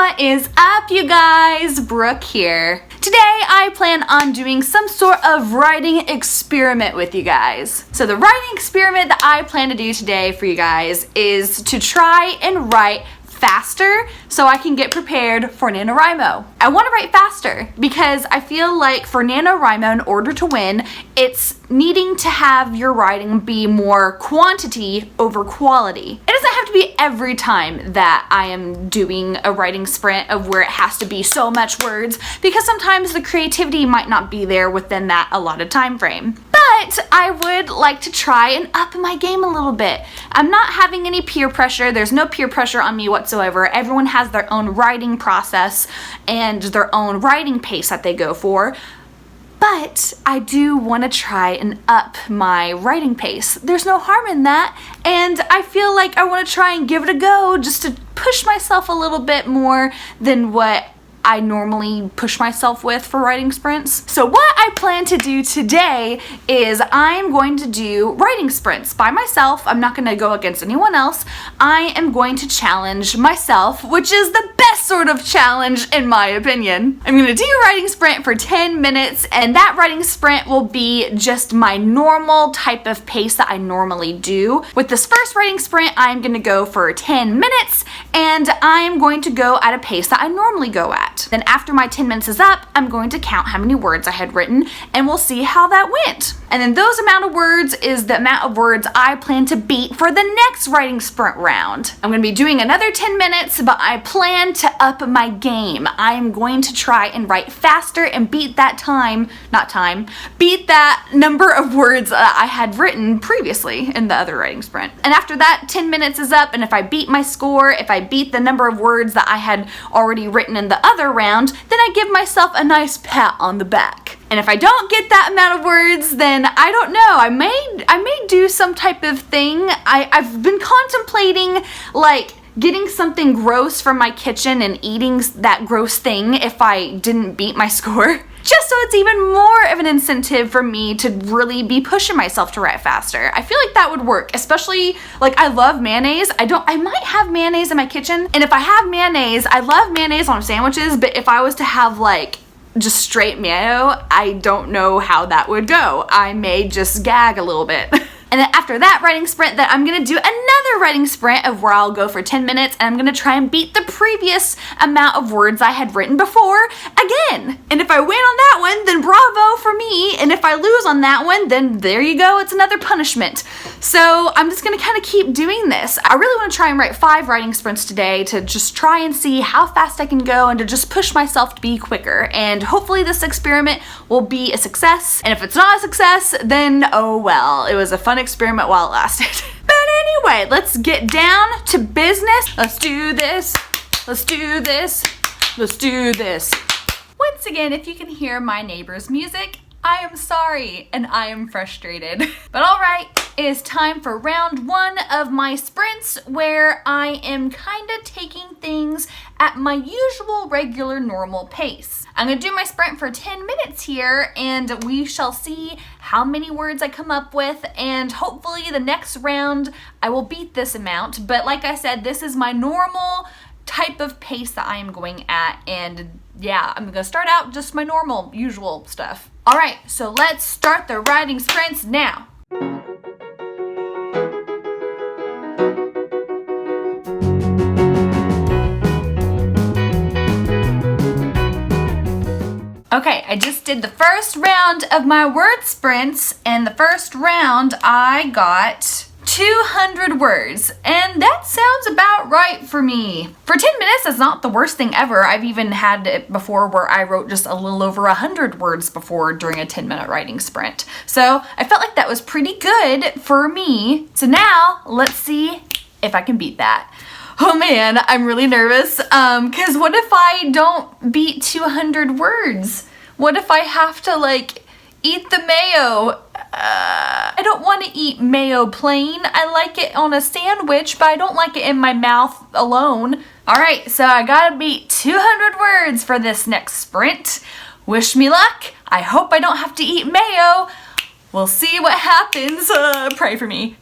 What is up, you guys? Brooke here. Today I plan on doing some sort of writing experiment with you guys. So the writing experiment that I plan to do today for you guys is to try and write faster so I can get prepared for NaNoWriMo. I want to write faster because I feel like for NaNoWriMo, in order to win, it's needing to have your writing be more quantity over quality. It doesn't have to be every time that I am doing a writing sprint of where it has to be so much words, because sometimes the creativity might not be there within that allotted time frame. But I would like to try and up my game a little bit. I'm not having any peer pressure. There's no peer pressure on me whatsoever. Everyone has their own writing process and their own writing pace that they go for. But I do want to try and up my writing pace. There's no harm in that, and I feel like I want to try and give it a go just to push myself a little bit more than what I normally push myself with for writing sprints. So what I plan to do today is I'm going to do writing sprints by myself. I'm not going to go against anyone else. I am going to challenge myself, which is the best sort of challenge in my opinion. I'm going to do a writing sprint for 10 minutes, and that writing sprint will be just my normal type of pace that I normally do. With this first writing sprint, I'm going to go for 10 minutes, and I'm going to go at a pace that I normally go at. Then after my 10 minutes is up, I'm going to count how many words I had written, and we'll see how that went. And then those amount of words is the amount of words I plan to beat for the next writing sprint round. I'm going to be doing another 10 minutes, but I plan to up my game. I'm going to try and write faster and beat that beat that number of words I had written previously in the other writing sprint. And after that 10 minutes is up, and if I beat my score, if I beat the number of words that I had already written in the other round, then I give myself a nice pat on the back. And if I don't get that amount of words, then I don't know. I may do some type of thing. I've been contemplating like getting something gross from my kitchen and eating that gross thing if I didn't beat my score. Just so it's even more of an incentive for me to really be pushing myself to write faster. I feel like that would work, especially like I love mayonnaise. I might have mayonnaise in my kitchen, and if I have mayonnaise, I love mayonnaise on sandwiches, but if I was to have like just straight mayo, I don't know how that would go. I may just gag a little bit. And then after that writing sprint, then I'm gonna do another writing sprint of where I'll go for 10 minutes, and I'm gonna try and beat the previous amount of words I had written before again. And if I win on that one, then bravo for me. And if I lose on that one, then there you go, it's another punishment. So I'm just gonna kind of keep doing this. I really wanna try and write 5 writing sprints today to just try and see how fast I can go and to just push myself to be quicker. And hopefully this experiment will be a success. And if it's not a success, then oh well, it was a fun experiment while it lasted. But anyway, let's get down to business. Let's do this. Let's do this. Let's do this. Once again, if you can hear my neighbor's music, I am sorry and I am frustrated. But alright, it is time for round 1 of my sprints, where I am kind of taking things at my usual, regular, normal pace. I'm gonna do my sprint for 10 minutes here, and we shall see how many words I come up with, and hopefully the next round I will beat this amount. But like I said, this is my normal type of pace that I am going at, and yeah, I'm gonna start out just my normal, usual stuff. Alright, so let's start the writing sprints now. Okay, I just did the first round of my word sprints, and the first round I got 200 words, and that sounds about right for me. For 10 minutes, that's not the worst thing ever. I've even had it before where I wrote just a little over 100 words before during a 10-minute writing sprint. So I felt like that was pretty good for me. So now let's see if I can beat that. Oh man, I'm really nervous, because what if I don't beat 200 words? What if I have to like eat the mayo? I don't want to eat mayo plain. I like it on a sandwich, but I don't like it in my mouth alone. Alright, so I gotta beat 200 words for this next sprint. Wish me luck. I hope I don't have to eat mayo. We'll see what happens. Pray for me.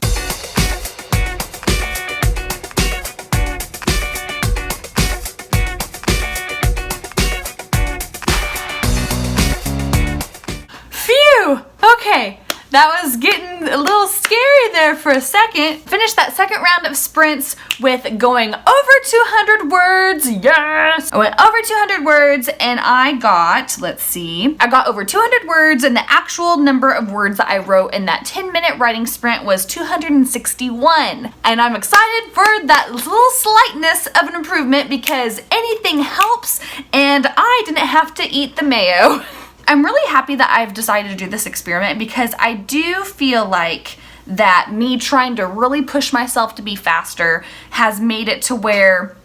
That was getting a little scary there for a second. Finished that second round of sprints with going over 200 words. Yes! I went over 200 words and I got, let's see, I got over 200 words, and the actual number of words that I wrote in that 10-minute writing sprint was 261. And I'm excited for that little slightness of an improvement because anything helps, and I didn't have to eat the mayo. I'm really happy that I've decided to do this experiment because I do feel like that me trying to really push myself to be faster has made it to where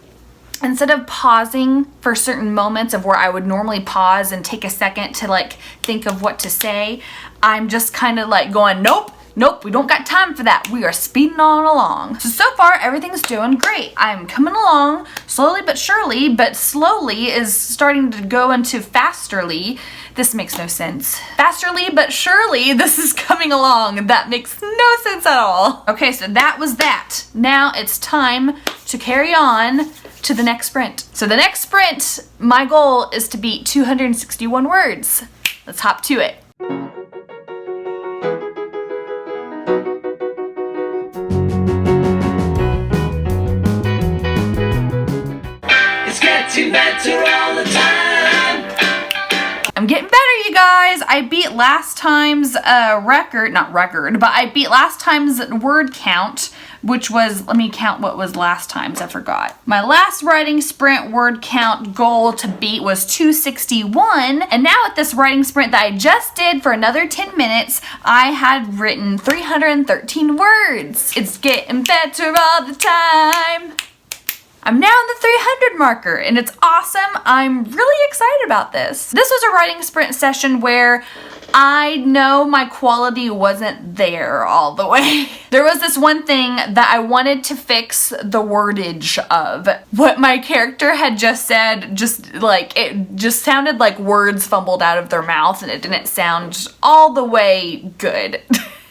instead of pausing for certain moments of where I would normally pause and take a second to like think of what to say, I'm just kind of like going, nope, we don't got time for that. We are speeding on along. So far, everything's doing great. I'm coming along slowly but surely, but slowly is starting to go into fasterly. This makes no sense. Fasterly but surely, this is coming along. That makes no sense at all. Okay, so that was that. Now it's time to carry on to the next sprint. So the next sprint, my goal is to beat 261 words. Let's hop to it. Better all the time. I'm getting better, you guys. I beat last time's I beat last time's word count, which was, let me count what was last time's, I forgot. My last writing sprint word count goal to beat was 261, and now at this writing sprint that I just did for another 10 minutes, I had written 313 words. It's getting better all the time. I'm now on the 300 marker and it's awesome. I'm really excited about this. This was a writing sprint session where I know my quality wasn't there all the way. There was this one thing that I wanted to fix the wordage of. What my character had just said, it just sounded like words fumbled out of their mouth and it didn't sound all the way good.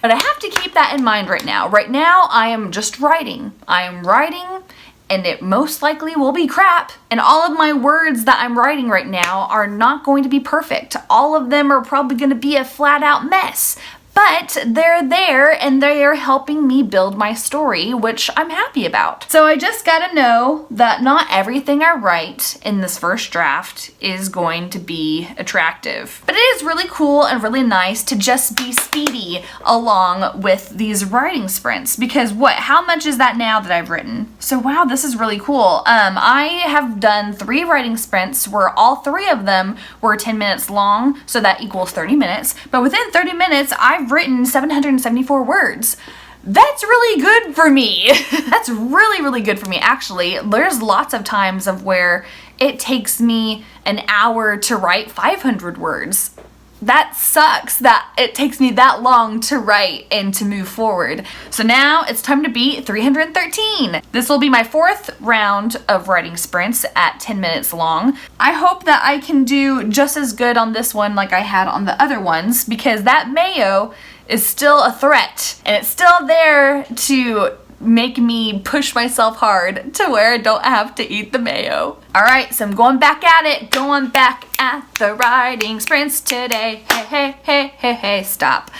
But I have to keep that in mind right now. Right now, I am just writing. I am writing, and it most likely will be crap. And all of my words that I'm writing right now are not going to be perfect. All of them are probably going to be a flat out mess. But they're there and they are helping me build my story, which I'm happy about. So I just gotta know that not everything I write in this first draft is going to be attractive. But it is really cool and really nice to just be speedy along with these writing sprints, because how much is that now that I've written? So wow, this is really cool. I have done 3 writing sprints where all 3 of them were 10 minutes long, so that equals 30 minutes. But within 30 minutes, I've written 774 words. That's really good for me. That's really, really good for me, actually. There's lots of times of where it takes me an hour to write 500 words. That sucks that it takes me that long to write and to move forward. So now it's time to beat 313. This will be my 4th round of writing sprints at 10 minutes long. I hope that I can do just as good on this one like I had on the other ones, because that mayo is still a threat and it's still there to make me push myself hard to where I don't have to eat the mayo. All right, so I'm going back at it, going back at the writing sprints today. Hey, hey, hey, hey, hey, stop.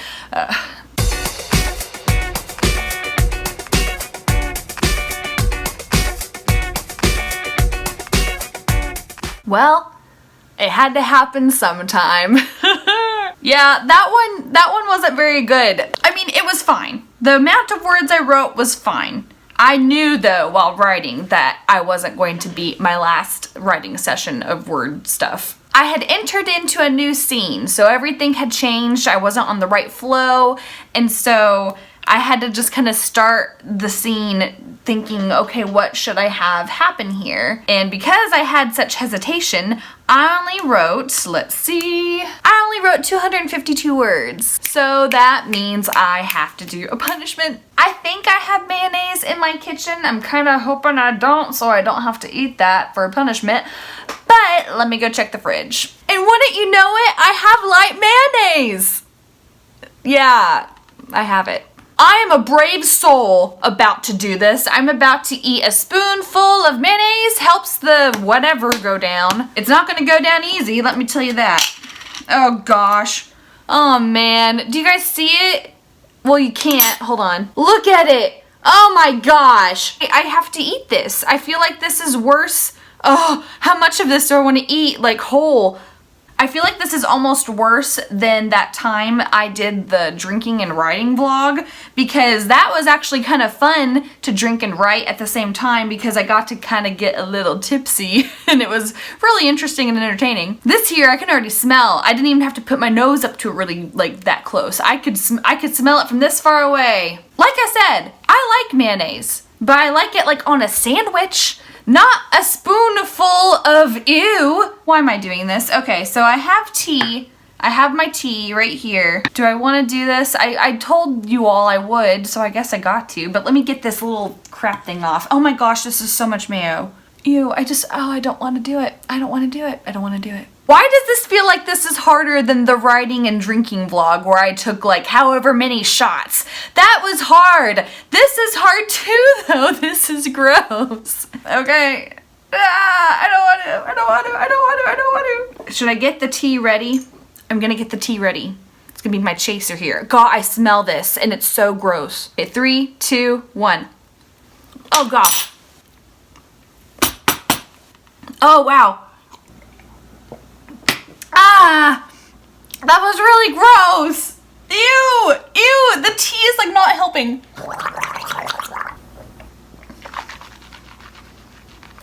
Well, it had to happen sometime. Yeah, that one wasn't very good. I mean, it was fine. The amount of words I wrote was fine. I knew though while writing that I wasn't going to beat my last writing session of word stuff. I had entered into a new scene, so everything had changed. I wasn't on the right flow, and so I had to just kind of start the scene thinking, okay, what should I have happen here? And because I had such hesitation, I only wrote 252 words. So that means I have to do a punishment. I think I have mayonnaise in my kitchen. I'm kind of hoping I don't, so I don't have to eat that for a punishment. But let me go check the fridge. And wouldn't you know it, I have light mayonnaise. Yeah, I have it. I am a brave soul about to do this. I'm about to eat a spoonful of mayonnaise. Helps the whatever go down. It's not gonna go down easy, let me tell you that. Oh gosh. Oh man, do you guys see it? Well, you can't, hold on. Look at it. Oh my gosh. I have to eat this. I feel like this is worse. Oh, how much of this do I want to eat, like whole? I feel like this is almost worse than that time I did the drinking and writing vlog, because that was actually kind of fun to drink and write at the same time because I got to kind of get a little tipsy and it was really interesting and entertaining. This here I can already smell. I didn't even have to put my nose up to it really like that close. I could smell it from this far away. Like I said, I like mayonnaise, but I like it like on a sandwich. Not a spoonful of ew. Why am I doing this? Okay, so I have tea. I have my tea right here. Do I want to do this? I told you all I would, so I guess I got to. But let me get this little crap thing off. Oh my gosh, this is so much mayo. Ew, I don't want to do it. I don't want to do it. I don't want to do it. Why does this feel like this is harder than the writing and drinking vlog where I took like however many shots? That was hard. This is hard too though. This is gross. Okay. I don't want to. Should I get the tea ready? I'm gonna get the tea ready. It's gonna be my chaser here. God, I smell this and it's so gross. Okay, 3, 2, 1. Oh gosh. Oh wow. Ah, that was really gross. Ew, ew, the tea is like not helping.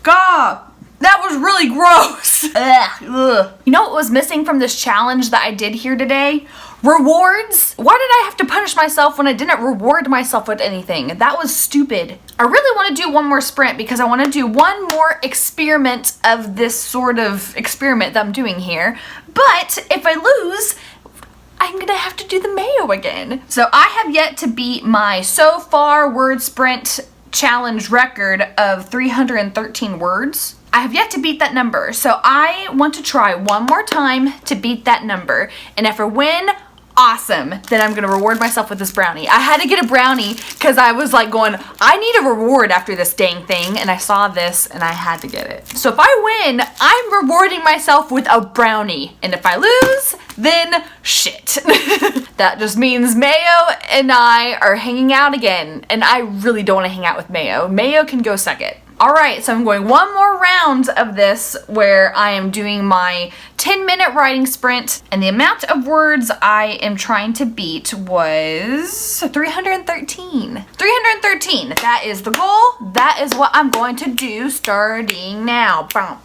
God, that was really gross. Ugh. You know what was missing from this challenge that I did here today? Rewards? Why did I have to punish myself when I didn't reward myself with anything? That was stupid. I really want to do one more sprint because I want to do one more experiment of this sort of experiment that I'm doing here. But if I lose, I'm gonna have to do the mayo again. So I have yet to beat my so far word sprint challenge record of 313 words. I have yet to beat that number. So I want to try one more time to beat that number. And if I win, awesome, then I'm gonna reward myself with this brownie. I had to get a brownie because I was like going, I need a reward after this dang thing, and I saw this and I had to get it. So if I win, I'm rewarding myself with a brownie, and if I lose, then shit. That just means Mayo and I are hanging out again, and I really don't want to hang out with Mayo. Mayo can go suck it. Alright, so I'm going one more round of this where I am doing my 10-minute writing sprint, and the amount of words I am trying to beat was 313. 313, that is the goal. That is what I'm going to do starting now. Boom.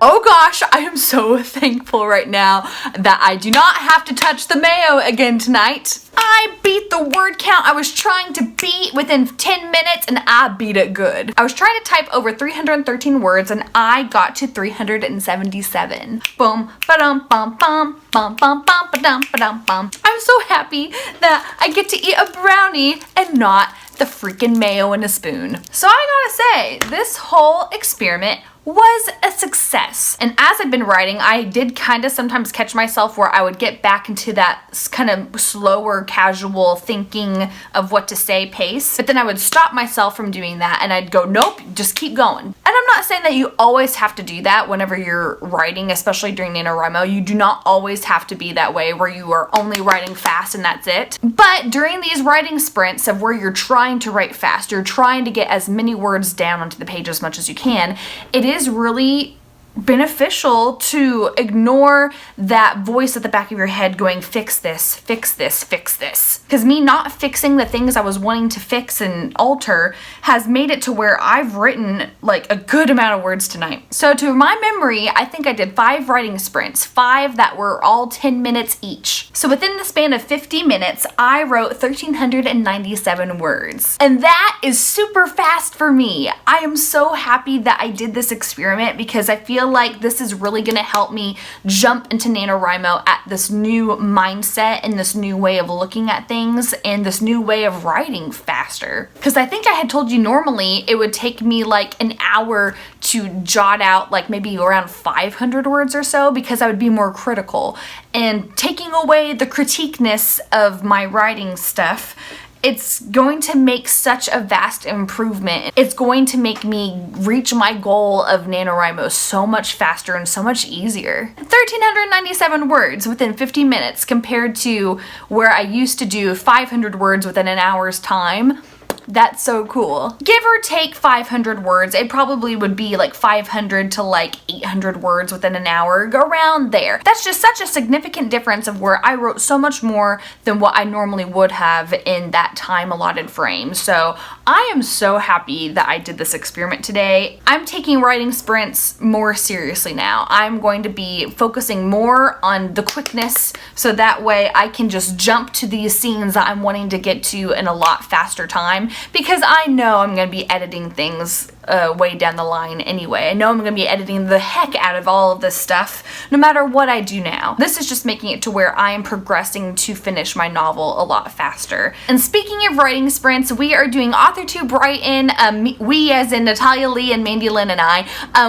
Oh gosh, I am so thankful right now that I do not have to touch the mayo again tonight. I beat the word count I was trying to beat within 10 minutes, and I beat it good. I was trying to type over 313 words and I got to 377. Boom, ba-dum, bum, bum, bum, bum, bum, ba-dum, ba-dum, bum. I'm so happy that I get to eat a brownie and not the freaking mayo in a spoon. So I gotta say, this whole experiment was a success. And as I've been writing, I did kind of sometimes catch myself where I would get back into that kind of slower, casual thinking of what to say pace. But then I would stop myself from doing that and I'd go, nope, just keep going. And I'm not saying that you always have to do that whenever you're writing, especially during NaNoWriMo. You do not always have to be that way where you are only writing fast and that's it. But during these writing sprints of where you're trying to write fast, you're trying to get as many words down onto the page as much as you can, it is really beneficial to ignore that voice at the back of your head going, fix this, fix this, fix this. Because me not fixing the things I was wanting to fix and alter has made it to where I've written like a good amount of words tonight. So to my memory, I think I did 5 writing sprints, 5 that were all 10 minutes each. So within the span of 50 minutes, I wrote 1,397 words. And that is super fast for me. I am so happy that I did this experiment because I feel like this is really gonna help me jump into NaNoWriMo at this new mindset and this new way of looking at things and this new way of writing faster. Because I think I had told you normally it would take me like an hour to jot out like maybe around 500 words or so because I would be more critical. And taking away the critiqueness of my writing stuff it's going to make such a vast improvement. It's going to make me reach my goal of NaNoWriMo so much faster and so much easier. 1,397 words within 50 minutes compared to where I used to do 500 words within an hour's time. That's so cool. Give or take 500 words, it probably would be like 500 to like 800 words within an hour, around there. That's just such a significant difference of where I wrote so much more than what I normally would have in that time allotted frame. So I am so happy that I did this experiment today. I'm taking writing sprints more seriously now. I'm going to be focusing more on the quickness so that way I can just jump to these scenes that I'm wanting to get to in a lot faster time, because I know I'm going to be editing things way down the line anyway. I know I'm going to be editing the heck out of all of this stuff no matter what I do now. This is just making it to where I am progressing to finish my novel a lot faster. And speaking of writing sprints, we are doing AuthorTube write-in, we as in Natalia Leigh and Mandi Lynn and I,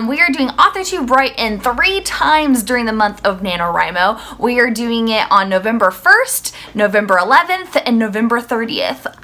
we are doing AuthorTube write-in 3 times during the month of NaNoWriMo. We are doing it on November 1st, November 11th, and November 30th.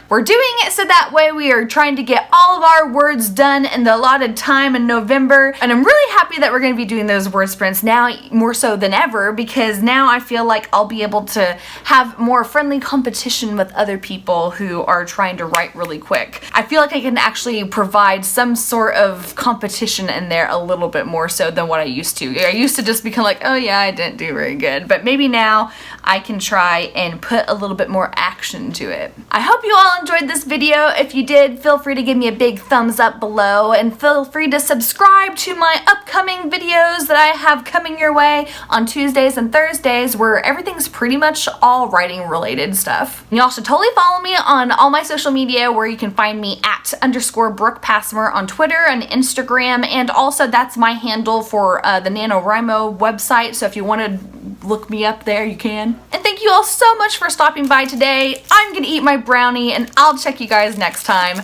We're doing it so that way we are trying to get all of our words done in the allotted time in November. And I'm really happy that we're going to be doing those word sprints now more so than ever, because now I feel like I'll be able to have more friendly competition with other people who are trying to write really quick. I feel like I can actually provide some sort of competition in there a little bit more so than what I used to. I used to just become like, oh yeah, I didn't do very good. But maybe now I can try and put a little bit more action to it. I hope you all enjoyed this video. If you did, feel free to give me a big thumbs up below, and feel free to subscribe to my upcoming videos that I have coming your way on Tuesdays and Thursdays, where everything's pretty much all writing related stuff. You all should totally follow me on all my social media, where you can find me at _Brooke Passmore on Twitter and Instagram, and also that's my handle for the NaNoWriMo website, so if you want to look me up there, you can. And thank you all so much for stopping by today. I'm gonna eat my brownie, and I'll check you guys next time.